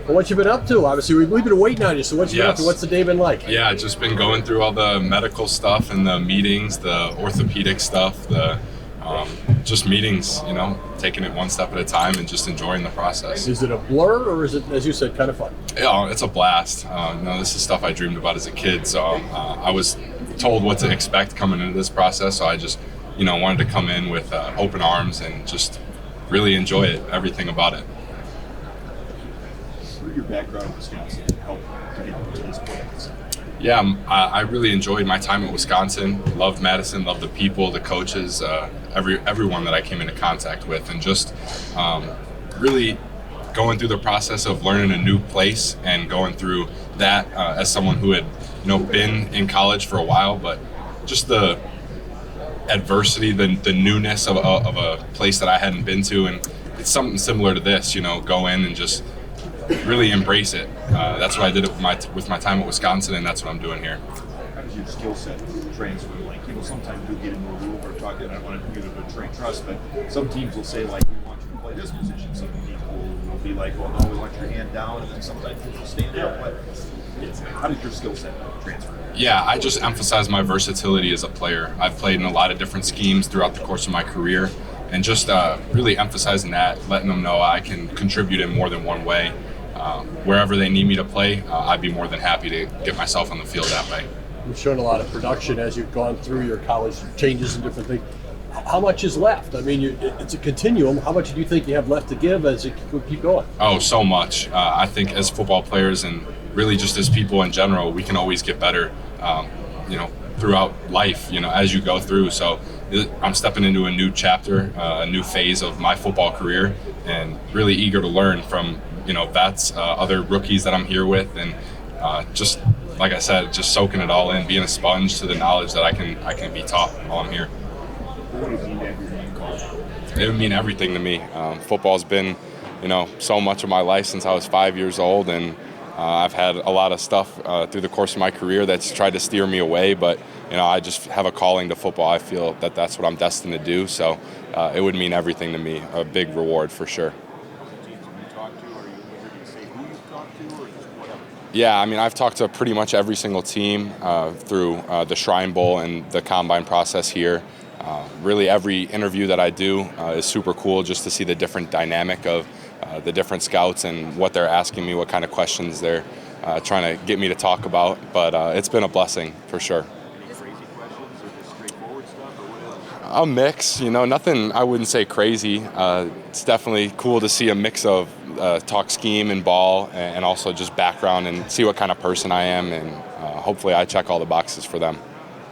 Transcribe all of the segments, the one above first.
Well, what you been up to? Obviously, we've been waiting on you. So what you been up to? What's the day been like? Yeah, just been going through all the medical stuff and the meetings, the orthopedic stuff, the just meetings. Taking it one step at a time and just enjoying the process. Is it a blur or is it, as you said, kind of fun? Yeah, it's a blast. This is stuff I dreamed about as a kid. So I was told what to expect coming into this process. So I just, wanted to come in with open arms and just really enjoy it, everything about it. Where did your background in Wisconsin help to get to this point? Yeah, I really enjoyed my time at Wisconsin. Loved Madison, loved the people, the coaches, everyone that I came into contact with, and just really going through the process of learning a new place and going through that as someone who had been in college for a while, but just the adversity, the newness of a place that I hadn't been to, and it's something similar to this. Go in and just really embrace it. That's what I did with my time at Wisconsin, and that's what I'm doing here. How does your skill set transfer? Sometimes you get into a room or talk, and I don't want to give it a trade trust, but some teams will say, we want you to play this position. Some people will be like, well, no, we want your hand down, and then sometimes people stand up. But how did your skill set transfer? Yeah, I just emphasize my versatility as a player. I've played in a lot of different schemes throughout the course of my career, and just really emphasizing that, letting them know I can contribute in more than one way. Wherever they need me to play, I'd be more than happy to get myself on the field that way. You've shown a lot of production as you've gone through your college changes and different things. How much is left? I mean, it's a continuum. How much do you think you have left to give as you keep going? Oh, so much. I think as football players and really just as people in general, we can always get better, throughout life, as you go through. So I'm stepping into a new chapter, a new phase of my football career, and really eager to learn from, vets, other rookies that I'm here with, and just like I said, just soaking it all in, being a sponge to the knowledge that I can be taught while I'm here. What does it mean to have your name called? It would mean everything to me. Football's been, so much of my life since I was 5 years old, and I've had a lot of stuff through the course of my career that's tried to steer me away, but I just have a calling to football. I feel that that's what I'm destined to do, so it would mean everything to me, a big reward for sure. Yeah, I've talked to pretty much every single team through the Shrine Bowl and the Combine process here. Really every interview that I do is super cool just to see the different dynamic of the different scouts and what they're asking me, what kind of questions they're trying to get me to talk about. But it's been a blessing for sure. Crazy questions or just straightforward stuff, or what else? A mix, nothing I wouldn't say crazy. It's definitely cool to see a mix of talk scheme and ball and also just background and see what kind of person I am, and hopefully I check all the boxes for them.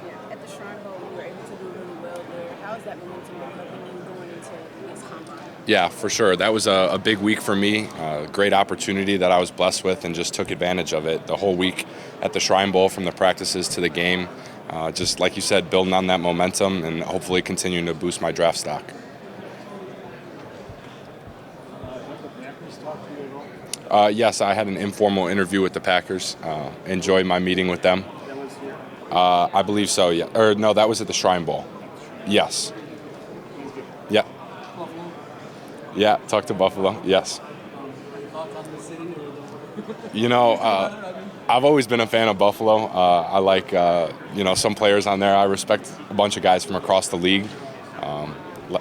Yeah, at the Shrine Bowl, you were able to do really well there. How is that momentum been helping you going into this combine? Yeah, for sure. That was a big week for me, a great opportunity that I was blessed with and just took advantage of it. The whole week at the Shrine Bowl, from the practices to the game, just like you said, building on that momentum and hopefully continuing to boost my draft stock. Yes, I had an informal interview with the Packers. Enjoyed my meeting with them. I believe so, yeah. Or no, that was at the Shrine Bowl. Yes. Yeah. Yeah, talked to Buffalo, yes. I've always been a fan of Buffalo. I like, some players on there. I respect a bunch of guys from across the league.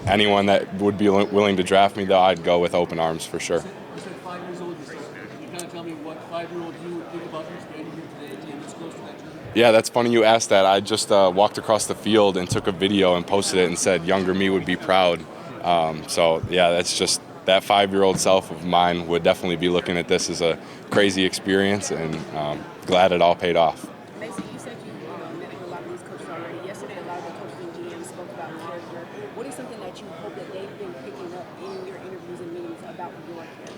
Anyone that would be willing to draft me, though, I'd go with open arms for sure. You said 5 years old. Can you kind of tell me what 5-year-old you would think about your standing here today and this close to that journey? Yeah, that's funny you asked that. I just walked across the field and took a video and posted it and said, "Younger me would be proud." That's just that 5-year-old self of mine would definitely be looking at this as a crazy experience, and glad it all paid off. Mason, you said you met with a lot of these coaches already. Yesterday, a lot of the coaches and GMs spoke about character. What is something that you hope that they've been picking up in your interviews and meetings about your character?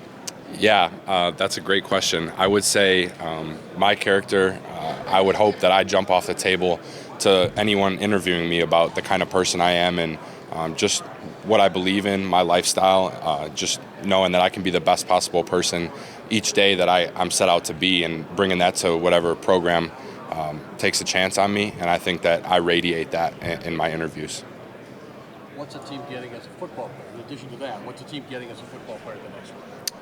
Yeah, that's a great question. I would say my character, I would hope that I jump off the table to anyone interviewing me about the kind of person I am, and just what I believe in, my lifestyle, just knowing that I can be the best possible person each day that I'm set out to be, and bringing that to whatever program takes a chance on me. And I think that I radiate that in my interviews. What's a team getting as a football player? In addition to that, what's a team getting as a football player the next year?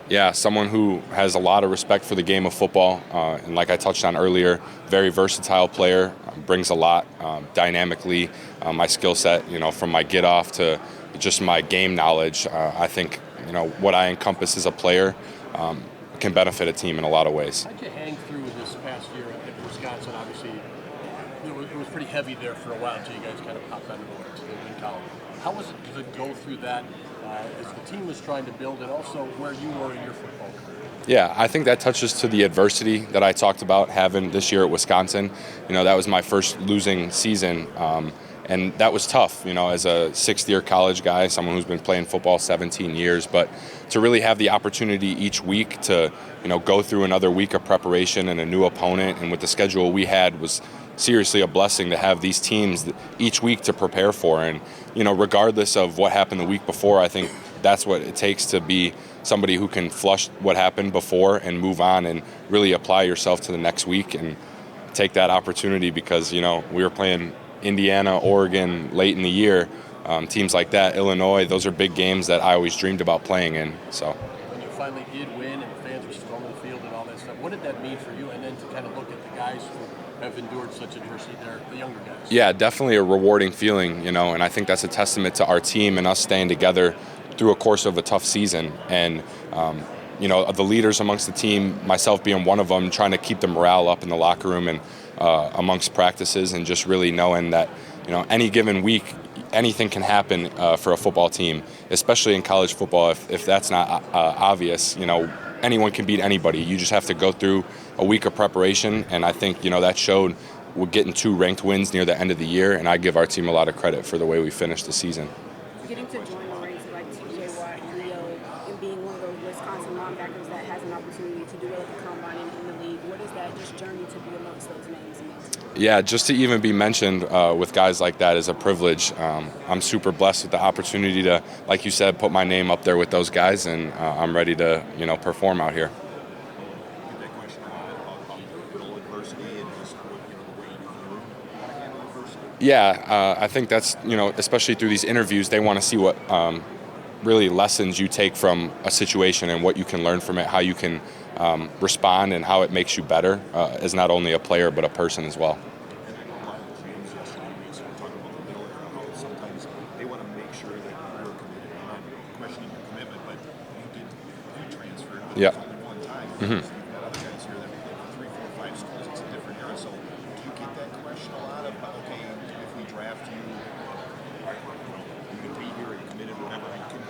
Yeah, someone who has a lot of respect for the game of football, and like I touched on earlier, very versatile player, brings a lot dynamically. My skill set, from my get off to just my game knowledge, I think what I encompass as a player can benefit a team in a lot of ways. How'd you hang through this past year at Wisconsin? Obviously, it was pretty heavy there for a while until you guys kind of popped on the board in college. How was it to go through that as the team was trying to build, and also where you were in your football career? Yeah, I think that touches to the adversity that I talked about having this year at Wisconsin. That was my first losing season, and that was tough, as a sixth-year college guy, someone who's been playing football 17 years. But to really have the opportunity each week to, go through another week of preparation and a new opponent, and with the schedule we had, was seriously a blessing to have these teams each week to prepare for. And, regardless of what happened the week before, I think that's what it takes to be somebody who can flush what happened before and move on and really apply yourself to the next week and take that opportunity, because, we were playing Indiana, Oregon late in the year, teams like that, Illinois, those are big games that I always dreamed about playing in. So when you finally did win and the fans were storming the field and all that stuff, what did that mean for you? And then to kind of look at the guys who have endured such adversity, they're the younger guys. Yeah, definitely a rewarding feeling, and I think that's a testament to our team and us staying together through a course of a tough season. And the leaders amongst the team, myself being one of them, trying to keep the morale up in the locker room and amongst practices, and just really knowing that any given week anything can happen for a football team, especially in college football. If that's not obvious, anyone can beat anybody. You just have to go through a week of preparation, and I think that showed. We're getting 2 ranked wins near the end of the year, and I give our team a lot of credit for the way we finished the season. Getting to join the ranks of like TJ Watt, Leo, and being one of those Wisconsin linebackers that has an opportunity to do well at the combine and in the league, what is that just journey to be amongst those names? Yeah, just to even be mentioned with guys like that is a privilege. I'm super blessed with the opportunity to, like you said, put my name up there with those guys, and I'm ready to, perform out here. That question about adversity and just the way you handle adversity. Yeah, I think that's, especially through these interviews, they want to see what really lessons you take from a situation and what you can learn from it, how you can respond, and how it makes you better as not only a player but a person as well. And I know a lot of the teams yesterday, we were talking about the middle era, how sometimes they want to make sure that you're committed. I'm not questioning your commitment, but you transfer. Yeah. It's only one time. Mm-hmm. So you've got other guys here that play for 3, 4, 5 schools. It's a different era. So do you get that question a lot of, okay, if we draft you, you can be here, you're committed, whatever. Can you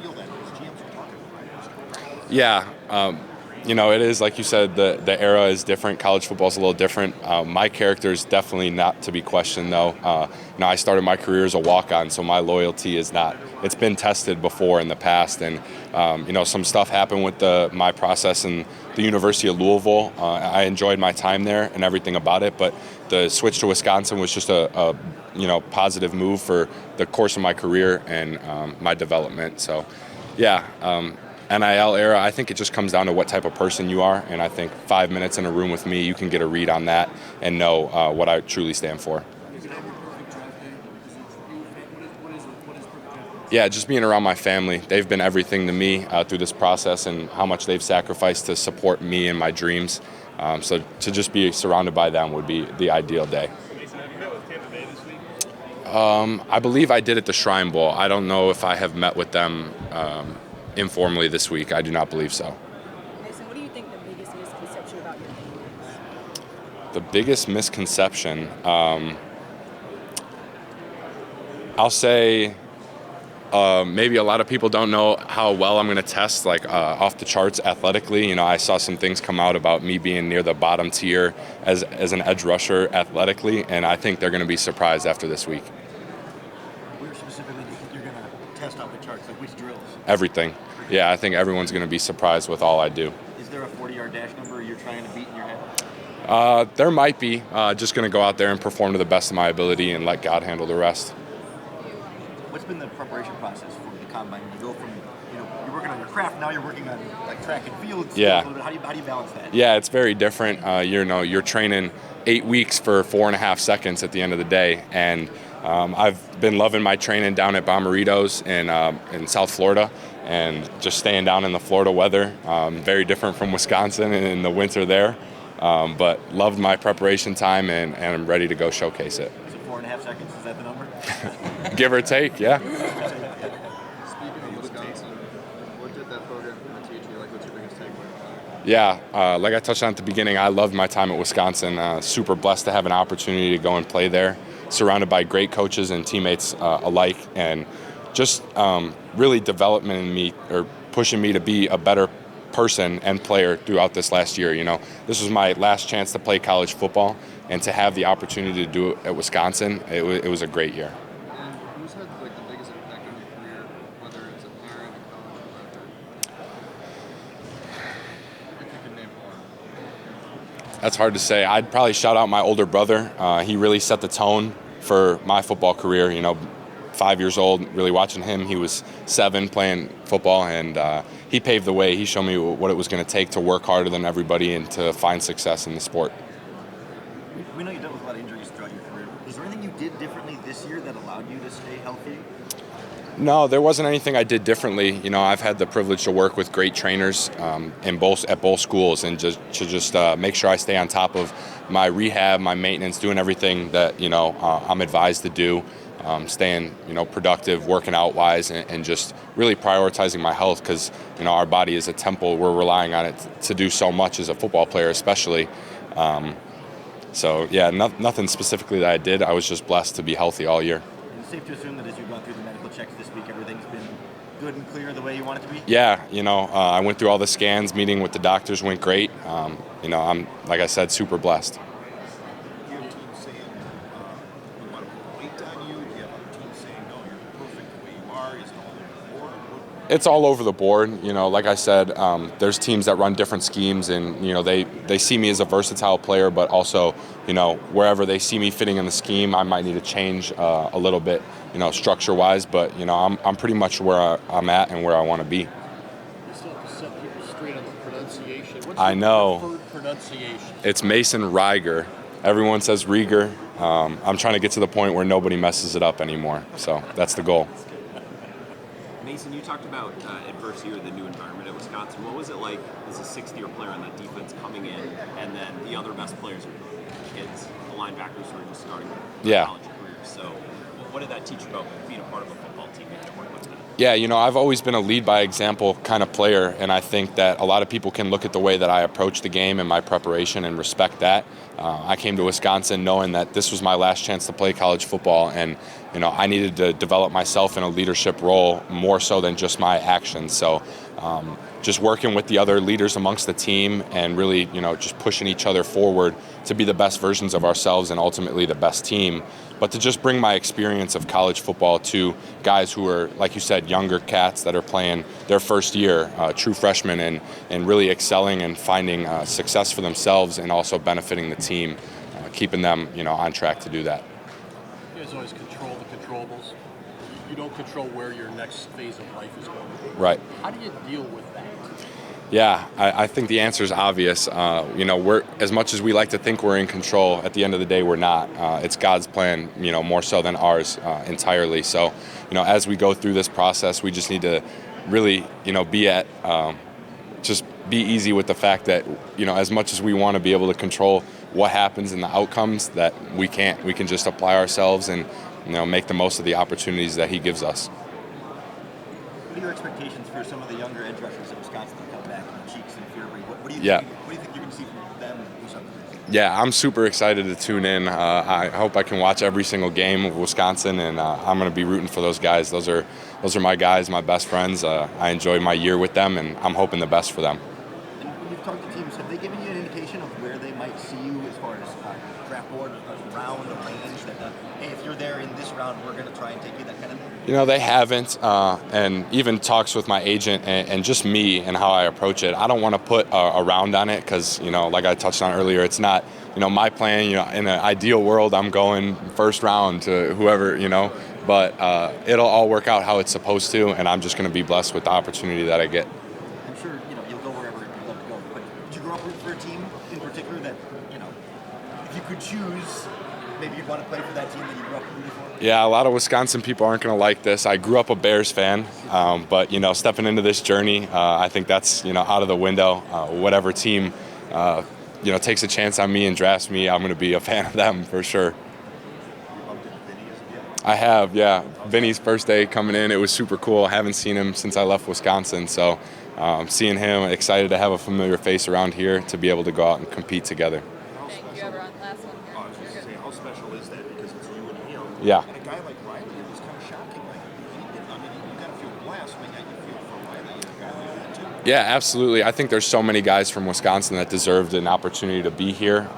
feel that? Because GMs are talking about it. Yeah. It is, like you said, the era is different. College football is a little different. My character is definitely not to be questioned, though. I started my career as a walk-on, so my loyalty is not. It's been tested before in the past, and some stuff happened with my process in the University of Louisville. I enjoyed my time there and everything about it, but the switch to Wisconsin was just a positive move for the course of my career and my development. So, yeah. NIL era, I think it just comes down to what type of person you are, and I think 5 minutes in a room with me, you can get a read on that and know what I truly stand for. Yeah, just being around my family. They've been everything to me through this process, and how much they've sacrificed to support me and my dreams. So to just be surrounded by them would be the ideal day. I believe I did at the Shrine Bowl. I don't know if I have met with them informally this week. I do not believe so. Mason, what do you think the biggest misconception about your game is? The biggest misconception, I'll say maybe a lot of people don't know how well I'm going to test, off the charts athletically. I saw some things come out about me being near the bottom tier as an edge rusher athletically, and I think they're going to be surprised after this week. Where specifically do you think you're going to test off the charts? Like which drills? Everything. Yeah, I think everyone's going to be surprised with all I do. Is there a 40-yard dash number you're trying to beat in your head? There might be. Just going to go out there and perform to the best of my ability and let God handle the rest. What's been the preparation process for the combine? You go from, you're working on your craft, now you're working on track and field. Yeah. How do you balance that? Yeah, it's very different. You're training 8 weeks for 4.5 seconds at the end of the day, and I've been loving my training down at Bomberitos in South Florida, and just staying down in the Florida weather. Very different from Wisconsin in the winter there, but loved my preparation time, and I'm ready to go showcase it. Is it 4.5 seconds? Is that the number? Give or take, yeah. Speaking of Wisconsin, what did that program teach you? Like, what's your biggest takeaway? Yeah, like I touched on at the beginning, I loved my time at Wisconsin. Super blessed to have an opportunity to go and play there, surrounded by great coaches and teammates alike, and just really development in me, or pushing me to be a better person and player throughout this last year. You know, this was my last chance to play college football, and to have the opportunity to do it at Wisconsin, it was a great year. And who's had like the biggest impact on your career, whether it's a parent, a coach, or whatever? If you could name one. That's hard to say. I'd probably shout out my older brother. He really set the tone for my football career. You know, 5 years old, really watching him. He was 7 playing football, and he paved the way. He showed me what it was going to take to work harder than everybody and to find success in the sport. We know you dealt with a lot of injuries throughout your career. Is there anything you did differently this year that allowed you to stay healthy? No, there wasn't anything I did differently. You know, I've had the privilege to work with great trainers at both schools, and just make sure I stay on top of my rehab, my maintenance, doing everything that I'm advised to do. Staying productive, working out wise, and just really prioritizing my health, because our body is a temple. We're relying on it to do so much as a football player, especially. So yeah, nothing specifically that I did. I was just blessed to be healthy all year. Is it safe to assume that as you've gone through the medical checks this week, everything's been good and clear the way you want it to be? Yeah, I went through all the scans. Meeting with the doctors went great. I'm, like I said, super blessed. Do you have teams saying we want to put weight on you? Do you have other teams saying no, you're perfect the way you are? Is it all over the board? It's all over the board. Like I said, there's teams that run different schemes, and they see me as a versatile player, but also wherever they see me fitting in the scheme, I might need to change a little bit, structure wise. But I'm pretty much where I'm at and where I want to be. You still have to set people straight on the pronunciation. What's I your know. preferred pronunciation? It's Mason Reiger. Everyone says Reiger. I'm trying to get to the point where nobody messes it up anymore. So that's the goal. Mason, you talked about adversity or the new environment at Wisconsin. What was it like as a sixth-year player on that defense coming in, and then the other best players are kids, the linebackers who are just starting their college careers? So what did that teach you about being a part of a football team that you're working with now? Yeah, I've always been a lead by example kind of player, and I think that a lot of people can look at the way that I approach the game and my preparation and respect that. I came to Wisconsin knowing that this was my last chance to play college football, and I needed to develop myself in a leadership role more so than just my actions. So just working with the other leaders amongst the team, and really just pushing each other forward to be the best versions of ourselves and ultimately the best team. But to just bring my experience of college football to guys who are, like you said, younger cats that are playing their first year, true freshmen, and really excelling and finding success for themselves, and also benefiting the team, keeping them on track to do that. You guys always control the controllables. You don't control where your next phase of life is going to be. Right. How do you deal with that? Yeah, I think the answer is obvious. We're, as much as we like to think we're in control, at the end of the day, we're not. It's God's plan, more so than ours entirely. So, as we go through this process, we just need to really, just be easy with the fact that, as much as we want to be able to control what happens and the outcomes, that we can't. We can just apply ourselves and, make the most of the opportunities that He gives us. What are your expectations for some of the younger edge rushers at Wisconsin to come back, Cheeks and Fury? What do you think you're going to see from them this upcoming? Yeah, I'm super excited to tune in. I hope I can watch every single game of Wisconsin, and I'm going to be rooting for those guys. Those are my guys, my best friends. I enjoyed my year with them, and I'm hoping the best for them. And when you've talked to teams, have they given you an indication of where they might see you as far as draft board, a round, a range, that, hey, if you're there in this round, we're going to try and take you, that kind of thing? They haven't, and even talks with my agent and just me and how I approach it. I don't want to put a round on it because, like I touched on earlier, it's not, my plan. In an ideal world, I'm going first round to whoever, but it'll all work out how it's supposed to, and I'm just going to be blessed with the opportunity that I get. I'm sure, you'll go wherever you'd love to go, but did you grow up rooting for a team in particular that, if you could choose maybe you'd want to play for that team that you grew up rooting for? Yeah, a lot of Wisconsin people aren't going to like this. I grew up a Bears fan, but stepping into this journey, I think that's out of the window. Whatever team takes a chance on me and drafts me, I'm going to be a fan of them for sure. You bumped into Vinny as a kid? I have, yeah. Vinny's first day coming in, it was super cool. I haven't seen him since I left Wisconsin, so seeing him, excited to have a familiar face around here to be able to go out and compete together. Thank you, everyone. Last one here. Oh, I was just going to say, how special is that? Because it's you and him. Yeah. And a guy like Riley, it was kind of shocking. Like, you got to feel blessed when you feel for Riley and a guy like that, too. Yeah, absolutely. I think there's so many guys from Wisconsin that deserved an opportunity to be here.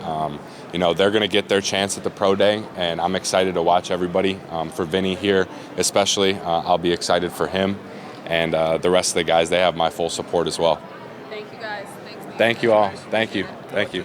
They're going to get their chance at the pro day, and I'm excited to watch everybody. For Vinny here, especially, I'll be excited for him, and the rest of the guys. They have my full support as well. Thank you, guys. Thanks. Thank you all. Thank you. Thank you.